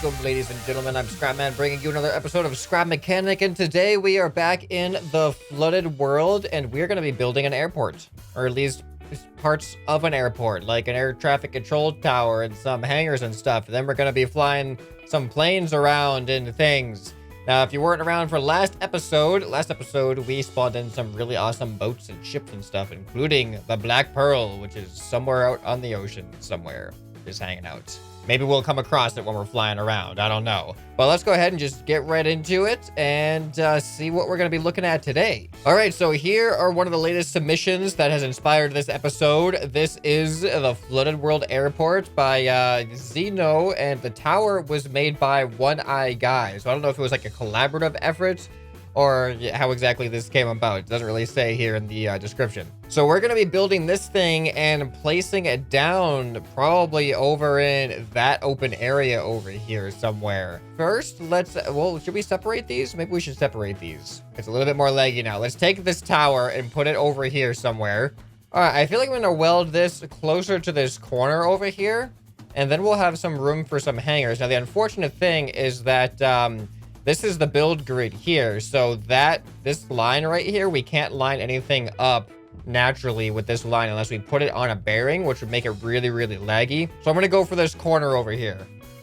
Welcome, ladies and gentlemen. I'm ScrapMan, bringing you another episode of Scrap Mechanic, and today we are back in the flooded world, and we're going to be building an airport, or at least parts of an airport, like an air traffic control tower and some hangars and stuff. And then we're going to be flying some planes around and things. Now, if you weren't around for last episode, we spawned in some really awesome boats and ships and stuff, including the Black Pearl, which is somewhere out on the ocean somewhere, just hanging out. Maybe we'll come across it when we're flying around. I don't know. But let's go ahead and just get right into it and see what we're going to be looking at today. All right, so here are one of the latest submissions that has inspired this episode. This is the Flooded World Airport by Zeno, and the tower was made by One Eye Guy. So I don't know if it was like a collaborative effort or how exactly this came about. It doesn't really say here in the description. So we're going to be building this thing and placing it down probably over in that open area over here somewhere. First, should we separate these? Maybe we should separate these. It's a little bit more leggy now. Let's take this tower and put it over here somewhere. All right, I feel like I'm going to weld this closer to this corner over here, and then we'll have some room for some hangers. Now, the unfortunate thing is that this is the build grid here, so this line right here, we can't line anything up naturally with this line unless we put it on a bearing, which would make it really, really laggy. So I'm gonna go for this corner over here.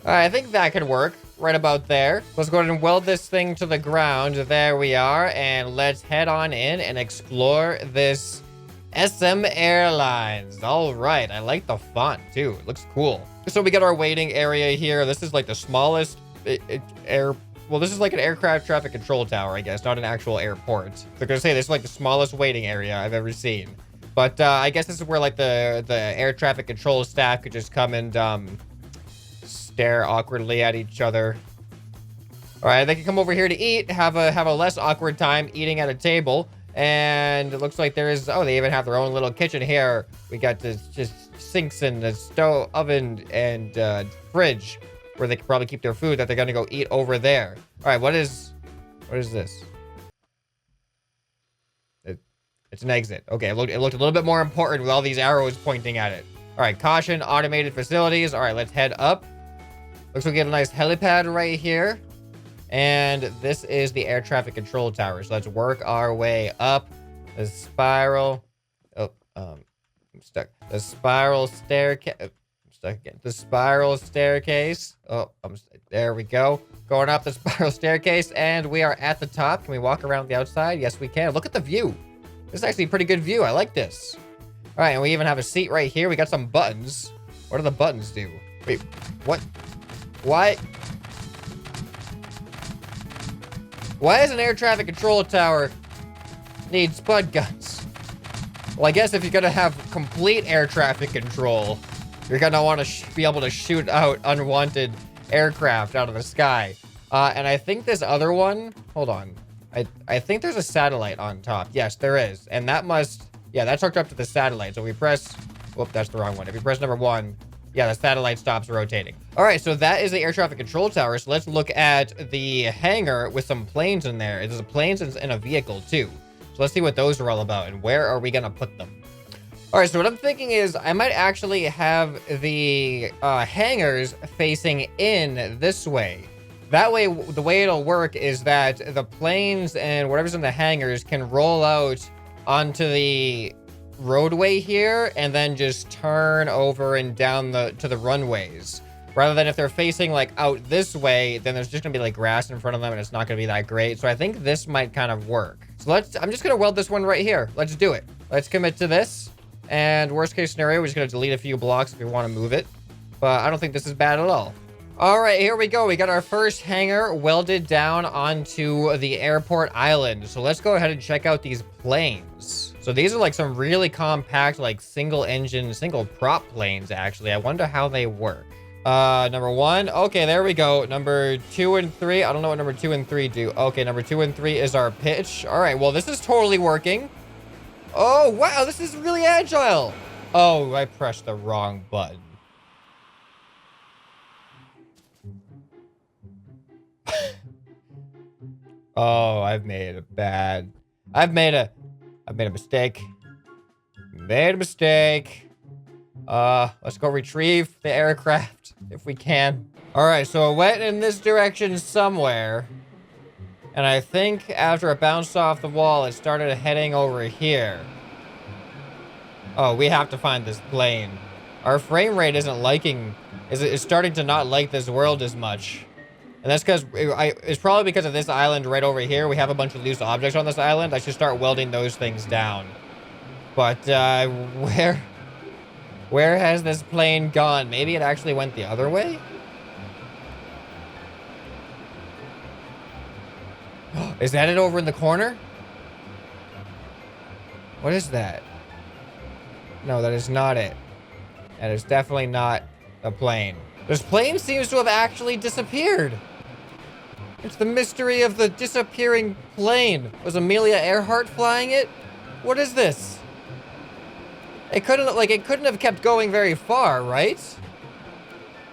All right, I think that could work right about there. Let's go ahead and weld this thing to the ground. There we are, and let's head on in and explore this SM Airlines. All right, I like the font too. It looks cool. So we got our waiting area here. This is like the smallest this is like an aircraft traffic control tower, I guess, not an actual airport. They're gonna say this is like the smallest waiting area I've ever seen. But I guess this is where like the air traffic control staff could just come and stare awkwardly at each other. All right, they can come over here to eat, have a less awkward time eating at a table. And it looks like there is, they even have their own little kitchen here. We got this just sinks and the stove, oven, and fridge, where they can probably keep their food that they're gonna go eat over there. All right, what is this? It's an exit. Okay, it looked a little bit more important with all these arrows pointing at it. All right, caution, automated facilities. All right, let's head up. Looks like we get a nice helipad right here. And this is the air traffic control tower. So let's work our way up the spiral. I'm stuck. The spiral staircase. The spiral staircase. There we go. Going up the spiral staircase, and we are at the top. Can we walk around the outside? Yes, we can. Look at the view. This is actually a pretty good view. I like this. All right, and we even have a seat right here. We got some buttons. What do the buttons do? Wait, what? Why does an air traffic control tower need spud guns? Well, I guess if you're gonna have complete air traffic control, you're gonna want to be able to shoot out unwanted aircraft out of the sky. And I think this other one, hold on. I think there's a satellite on top. Yes, there is. And that's hooked up to the satellite. So we press, that's the wrong one. If you press number 1, yeah, the satellite stops rotating. All right, so that is the air traffic control tower. So let's look at the hangar with some planes in there. There's planes and a vehicle too. So let's see what those are all about and where are we gonna put them? All right, so what I'm thinking is I might actually have the hangars facing in this way. That way, the way it'll work is that the planes and whatever's in the hangars can roll out onto the roadway here and then just turn over and down to the runways. Rather than if they're facing like out this way, then there's just gonna be like grass in front of them and it's not gonna be that great. So I think this might kind of work. So I'm just gonna weld this one right here. Let's do it. Let's commit to this. And worst case scenario, we're just going to delete a few blocks if we want to move it. But I don't think this is bad at all. All right, here we go. We got our first hangar welded down onto the airport island. So let's go ahead and check out these planes. So these are like some really compact, like single engine, single prop planes, actually. I wonder how they work. Number 1. Okay, there we go. Number 2 and 3. I don't know what number 2 and 3 do. Okay, number 2 and 3 is our pitch. All right, well, this is totally working. Oh, wow, this is really agile. Oh, I pressed the wrong button. Oh, I've made a mistake. Made a mistake. Let's go retrieve the aircraft if we can. All right, so it went in this direction somewhere. And I think after it bounced off the wall, it started heading over here. Oh, we have to find this plane. Our frame rate is starting to not like this world as much. And that's because, it's probably because of this island right over here. We have a bunch of loose objects on this island. I should start welding those things down. But, where has this plane gone? Maybe it actually went the other way? Is that it over in the corner? What is that? No, that is not it. That is definitely not a plane. This plane seems to have actually disappeared. It's the mystery of the disappearing plane. Was Amelia Earhart flying it? What is this? It couldn't have kept going very far, right?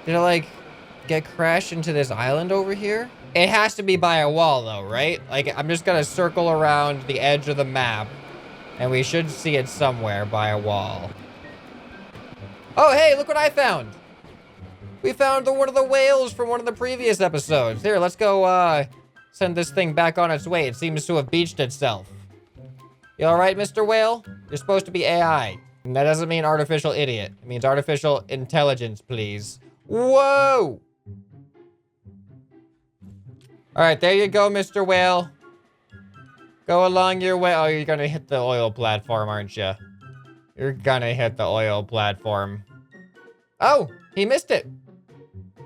Did it, get crashed into this island over here? It has to be by a wall, though, right? I'm just gonna circle around the edge of the map, and we should see it somewhere by a wall. Oh, hey, look what I found! We found one of the whales from one of the previous episodes. Here, let's go, send this thing back on its way. It seems to have beached itself. You alright, Mr. Whale? You're supposed to be AI. And that doesn't mean artificial idiot. It means artificial intelligence, please. Whoa! Alright, there you go, Mr. Whale. Go along your way. Oh, you're gonna hit the oil platform, aren't you? You're gonna hit the oil platform. Oh, he missed it.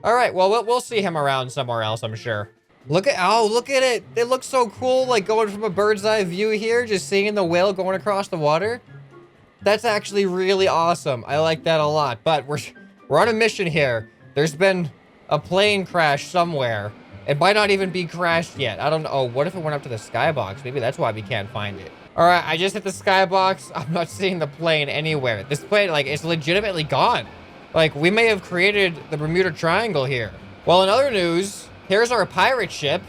Alright, well, we'll see him around somewhere else, I'm sure. Look at it. It looks so cool, going from a bird's eye view here, just seeing the whale going across the water. That's actually really awesome. I like that a lot, but we're on a mission here. There's been a plane crash somewhere. It might not even be crashed yet. I don't know. Oh, what if it went up to the skybox? Maybe that's why we can't find it. All right, I just hit the skybox. I'm not seeing the plane anywhere. This plane, it's legitimately gone. We may have created the Bermuda Triangle here. Well, in other news, here's our pirate ship,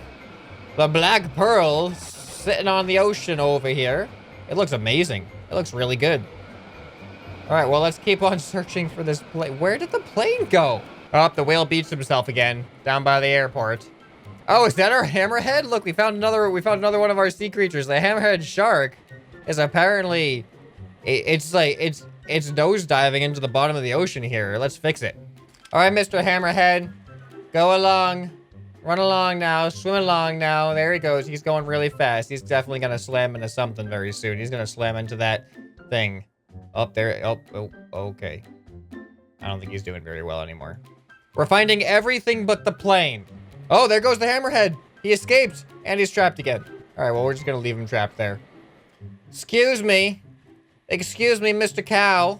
the Black Pearl, sitting on the ocean over here. It looks amazing. It looks really good. All right, well, let's keep on searching for this plane. Where did the plane go? Oh, the whale beached himself again, down by the airport. Oh, is that our hammerhead? Look, we found another one of our sea creatures. The hammerhead shark is apparently, it's nose diving into the bottom of the ocean here. Let's fix it. All right, Mr. Hammerhead, go along. Run along now, swim along now. There he goes. He's going really fast. He's definitely gonna slam into something very soon. He's gonna slam into that thing. Up there. Oh, okay. I don't think he's doing very well anymore. We're finding everything but the plane. Oh, there goes the hammerhead. He escaped, and he's trapped again. All right, well, we're just gonna leave him trapped there. Excuse me, Mr. Cow.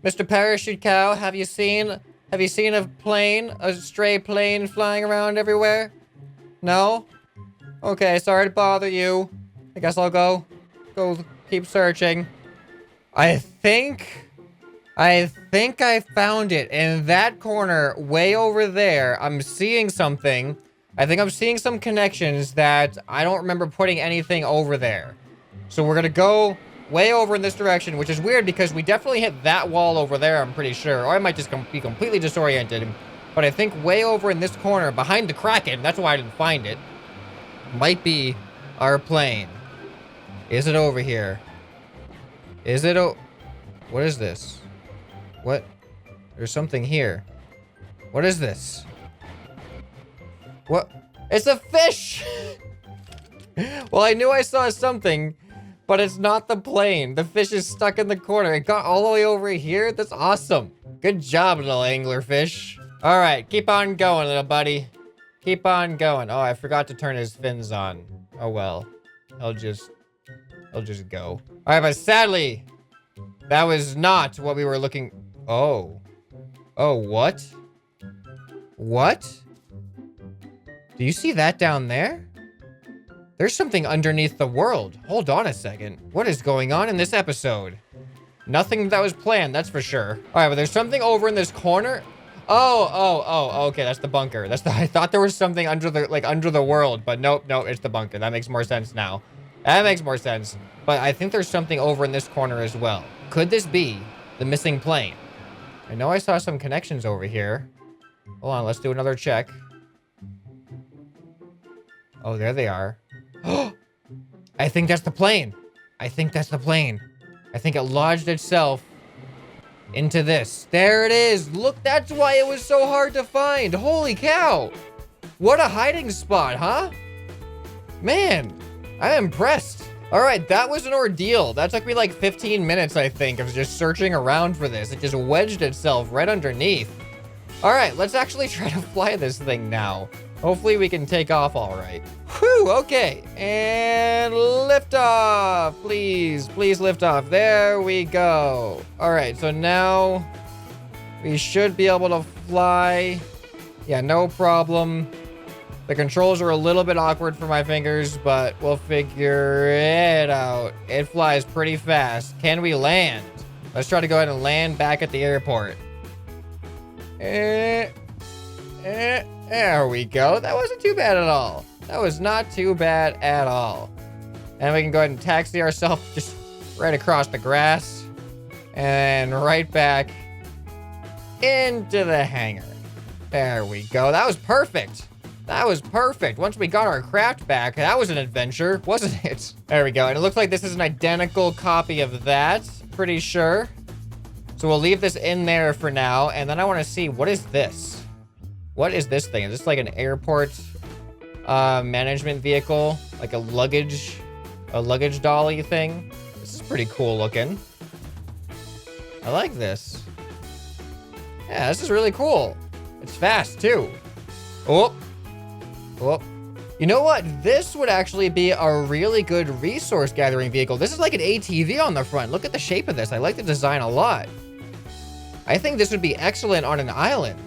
Mr. Parachute Cow, have you seen a plane, a stray plane flying around everywhere? No? Okay, sorry to bother you. I guess I'll go keep searching. I think I found it in that corner way over there. I'm seeing something. I think I'm seeing some connections that I don't remember putting anything over there. So we're gonna go way over in this direction, which is weird because we definitely hit that wall over there, I'm pretty sure. Or I might just be completely disoriented. But I think way over in this corner, behind the Kraken, that's why I didn't find it, might be our plane. Is it over here? Is it what is this? What? There's something here. What is this? What? It's a fish! Well, I knew I saw something, but it's not the plane. The fish is stuck in the corner. It got all the way over here. That's awesome. Good job, little anglerfish. All right, keep on going, little buddy. Keep on going. Oh, I forgot to turn his fins on. Oh, well. I'll just go. All right, but sadly, that was not what we were looking... Oh. Oh, what? What? Do you see that down there? There's something underneath the world. Hold on a second. What is going on in this episode? Nothing that was planned, that's for sure. All right, but there's something over in this corner. Oh, okay, that's the bunker. I thought there was something under the world, but nope, it's the bunker. That makes more sense now. That makes more sense. But I think there's something over in this corner as well. Could this be the missing plane? I know I saw some connections over here. Hold on, let's do another check. Oh, there they are. I think that's the plane. I think that's the plane. I think it lodged itself into this. There it is. Look, that's why it was so hard to find. Holy cow. What a hiding spot, huh? Man, I'm impressed. All right, that was an ordeal. That took me like 15 minutes, I think, of just searching around for this. It just wedged itself right underneath. All right, let's actually try to fly this thing now. Hopefully we can take off all right. Whew, okay. And lift off, please. Please lift off. There we go. All right, so now we should be able to fly. Yeah, no problem. The controls are a little bit awkward for my fingers, but we'll figure it out. It flies pretty fast. Can we land? Let's try to go ahead and land back at the airport. There we go. That wasn't too bad at all. That was not too bad at all. And we can go ahead and taxi ourselves just right across the grass and right back into the hangar. There we go. That was perfect. That was perfect. Once we got our craft back, that was an adventure, wasn't it? There we go. And it looks like this is an identical copy of that, pretty sure. So we'll leave this in there for now. And then I want to see, what is this? What is this thing? Is this like an airport management vehicle? Like a luggage dolly thing? This is pretty cool looking. I like this. Yeah, this is really cool. It's fast too. Oh. Oh. You know what? This would actually be a really good resource gathering vehicle. This is like an ATV on the front. Look at the shape of this. I like the design a lot. I think this would be excellent on an island.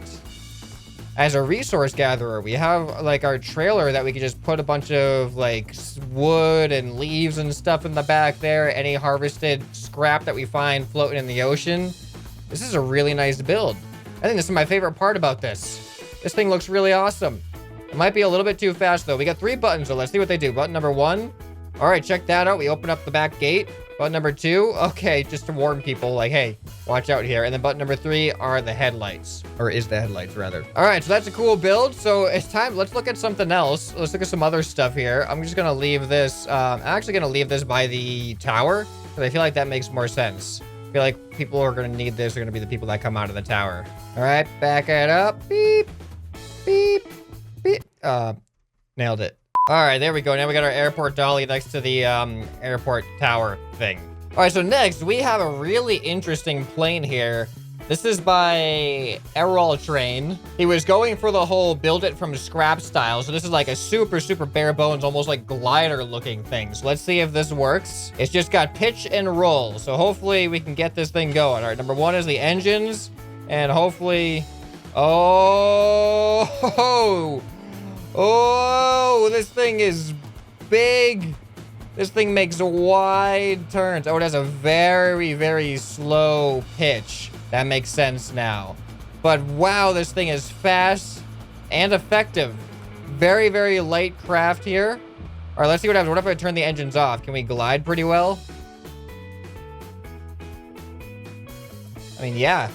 As a resource gatherer, we have like our trailer that we could just put a bunch of like wood and leaves and stuff in the back there. Any harvested scrap that we find floating in the ocean. This is a really nice build. I think this is my favorite part about this. This thing looks really awesome. It might be a little bit too fast though. We got 3 buttons, so let's see what they do. Button number 1. All right, check that out. We open up the back gate. Button number 2. Okay, just to warn people like, hey, watch out here. And then button number 3 are the headlights, or is the headlights rather. All right, so that's a cool build. So it's time, let's look at something else. Let's look at some other stuff here. I'm just gonna leave this, I'm actually gonna leave this by the tower because I feel like that makes more sense. I feel like people who are gonna need this are gonna be the people that come out of the tower. All right, back it up. Beep, beep. Nailed it. All right, there we go. Now we got our airport dolly next to the airport tower thing. All right, so next we have a really interesting plane here. This is by Errol Train. He was going for the whole build it from scrap style. So this is like a super, super bare bones, almost like glider looking thing. So let's see if this works. It's just got pitch and roll. So hopefully we can get this thing going. All right, number 1 is the engines. And hopefully, oh, this thing is big. This thing makes wide turns. Oh, it has a very, very slow pitch. That makes sense now. But wow, this thing is fast and effective. Very, very light craft here. All right, let's see what happens. What if I turn the engines off? Can we glide pretty well? I mean, yeah.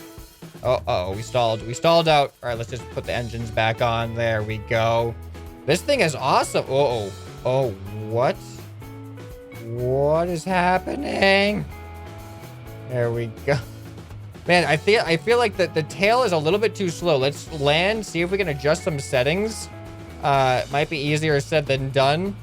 Oh, we stalled. We stalled out. All right, let's just put the engines back on. There we go. This thing is awesome. Oh, what? What is happening? There we go. Man, I feel like the tail is a little bit too slow. Let's land, see if we can adjust some settings. Might be easier said than done.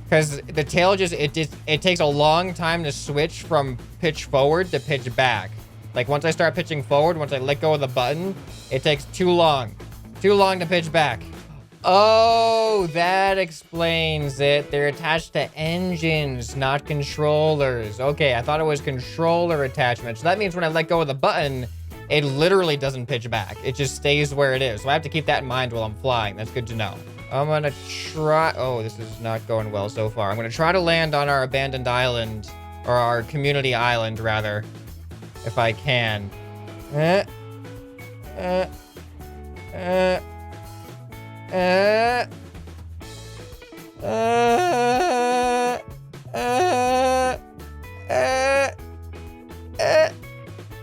Because the tail it takes a long time to switch from pitch forward to pitch back. Like once I start pitching forward, once I let go of the button, it takes too long. Too long to pitch back. Oh, that explains it. They're attached to engines, not controllers. Okay, I thought it was controller attachment. So that means when I let go of the button, it literally doesn't pitch back. It just stays where it is. So I have to keep that in mind while I'm flying. That's good to know. I'm gonna try... Oh, this is not going well so far. I'm gonna try to land on our abandoned island, or our community island, rather, if I can.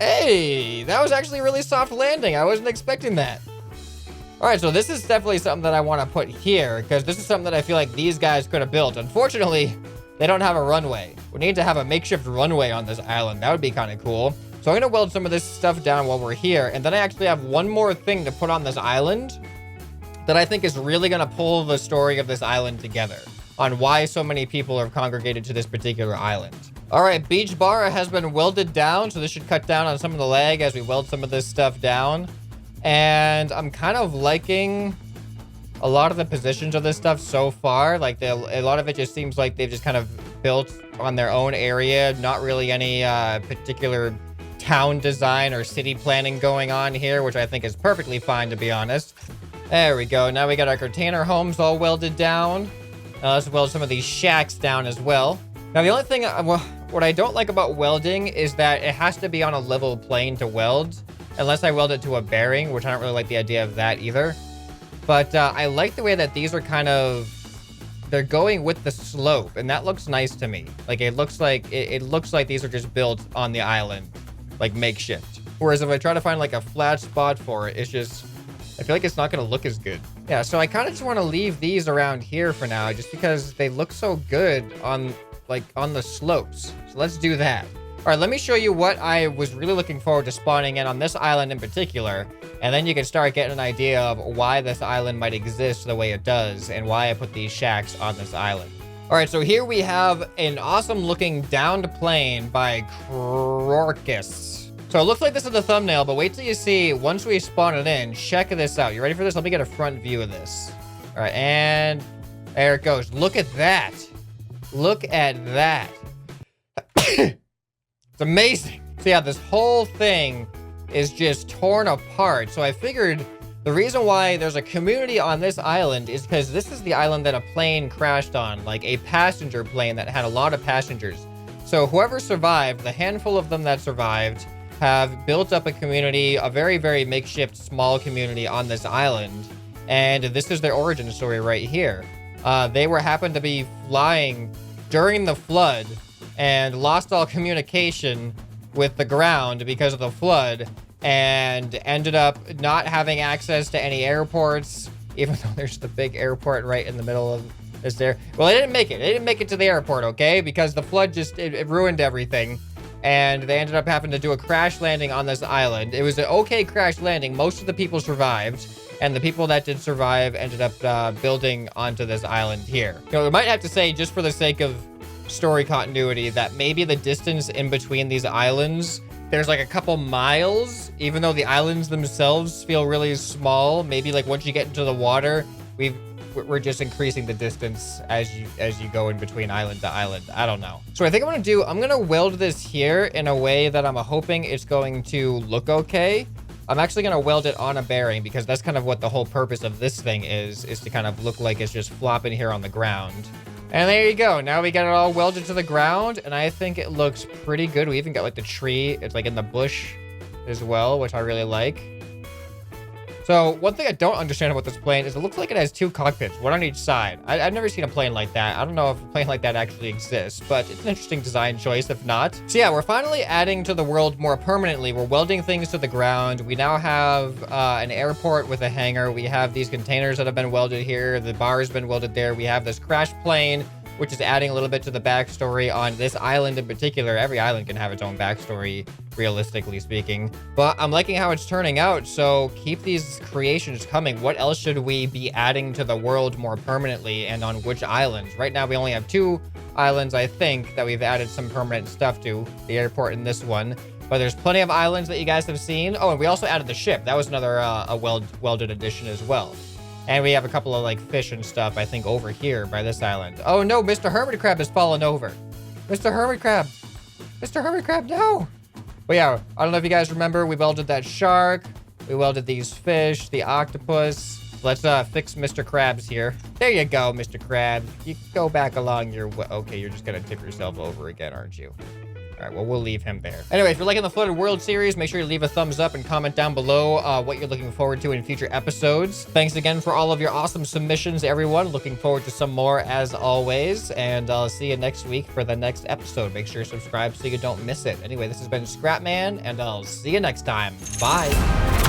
Hey, that was actually actually a really soft landing. I wasn't expecting that. All right, so this is definitely something that I want to put here because this is something that I feel like these guys could have built. Unfortunately, they don't have a runway. We need to have a makeshift runway on this island. That would be kind of cool. So I'm going to weld some of this stuff down while we're here. And then I actually have one more thing to put on this island that I think is really going to pull the story of this island together on why so many people are congregated to this particular island. All right, beach bar has been welded down. So this should cut down on some of the lag as we weld some of this stuff down. And I'm kind of liking a lot of the positions of this stuff so far. Like a lot of it just seems like they've just kind of built on their own area. Not really any particular town design or city planning going on here, which I think is perfectly fine, to be honest. There we go. Now we got our container homes all welded down. Now let's weld some of these shacks down as well. Now the only thing, what I don't like about welding is that it has to be on a level plane to weld. Unless I weld it to a bearing, which I don't really like the idea of that either. But I like the way that these are kind of, they're going with the slope, and that looks nice to me. Like it looks like these are just built on the island, like makeshift. Whereas if I try to find like a flat spot for it, it's just, I feel like it's not gonna look as good. Yeah, so I kind of just want to leave these around here for now, just because they look so good on the slopes. So let's do that. All right, let me show you what I was really looking forward to spawning in on this island in particular, and then you can start getting an idea of why this island might exist the way it does and why I put these shacks on this island. All right, so here we have an awesome looking downed plane by Crorcus. So it looks like this is the thumbnail, but wait till you see once we spawn it in. Check this out. You ready for this? Let me get a front view of this. All right, and there it goes. Look at that. Look at that. It's amazing. So yeah, this whole thing is just torn apart. So I figured the reason why there's a community on this island is because this is the island that a plane crashed on, like a passenger plane that had a lot of passengers. So whoever survived, the handful of them that survived, have built up a community, a very, very makeshift small community on this island. And this is their origin story right here. They happened to be flying during the flood and lost all communication with the ground because of the flood and ended up not having access to any airports, even though there's the big airport right in the middle of this there. Well, they didn't make it. They didn't make it to the airport, okay? Because the flood just, it ruined everything. And they ended up having to do a crash landing on this island. It was an okay crash landing. Most of the people survived. And the people that did survive ended up building onto this island here. You know, we might have to say, just for the sake of story continuity, that maybe the distance in between these islands, there's like a couple miles, even though the islands themselves feel really small. Maybe like once you get into the water, we're just increasing the distance as you go in between island to island. I don't know. So I think I'm gonna weld this here in a way that I'm hoping it's going to look okay. I'm actually gonna weld it on a bearing because that's kind of what the whole purpose of this thing is to kind of look like it's just flopping here on the ground. And there you go. Now we got it all welded to the ground, and I think it looks pretty good. We even got like the tree. It's like in the bush as well, which I really like. So one thing I don't understand about this plane is it looks like it has two cockpits, one on each side. I've never seen a plane like that. I don't know if a plane like that actually exists, but it's an interesting design choice if not. So yeah, we're finally adding to the world more permanently. We're welding things to the ground. We now have an airport with a hangar. We have these containers that have been welded here. The bar has been welded there. We have this crash plane, which is adding a little bit to the backstory on this island in particular. Every island can have its own backstory, realistically speaking. But I'm liking how it's turning out, so keep these creations coming. What else should we be adding to the world more permanently, and on which islands? Right now, we only have 2 islands, I think, that we've added some permanent stuff to. The airport and this one. But there's plenty of islands that you guys have seen. Oh, and we also added the ship. That was another welded addition as well. And we have a couple of like fish and stuff, I think, over here by this island. Oh no, Mr. Hermit Crab has fallen over. Mr. Hermit Crab. Mr. Hermit Crab, no. But yeah, I don't know if you guys remember, we welded that shark. We welded these fish, the octopus. Let's fix Mr. Krabs here. There you go, Mr. Krabs. You go back along your way. Okay, you're just gonna tip yourself over again, aren't you? All right, well, we'll leave him there. Anyway, if you're liking the Flooded World series, make sure you leave a thumbs up and comment down below what you're looking forward to in future episodes. Thanks again for all of your awesome submissions, everyone. Looking forward to some more as always. And I'll see you next week for the next episode. Make sure you subscribe so you don't miss it. Anyway, this has been ScrapMan, and I'll see you next time. Bye.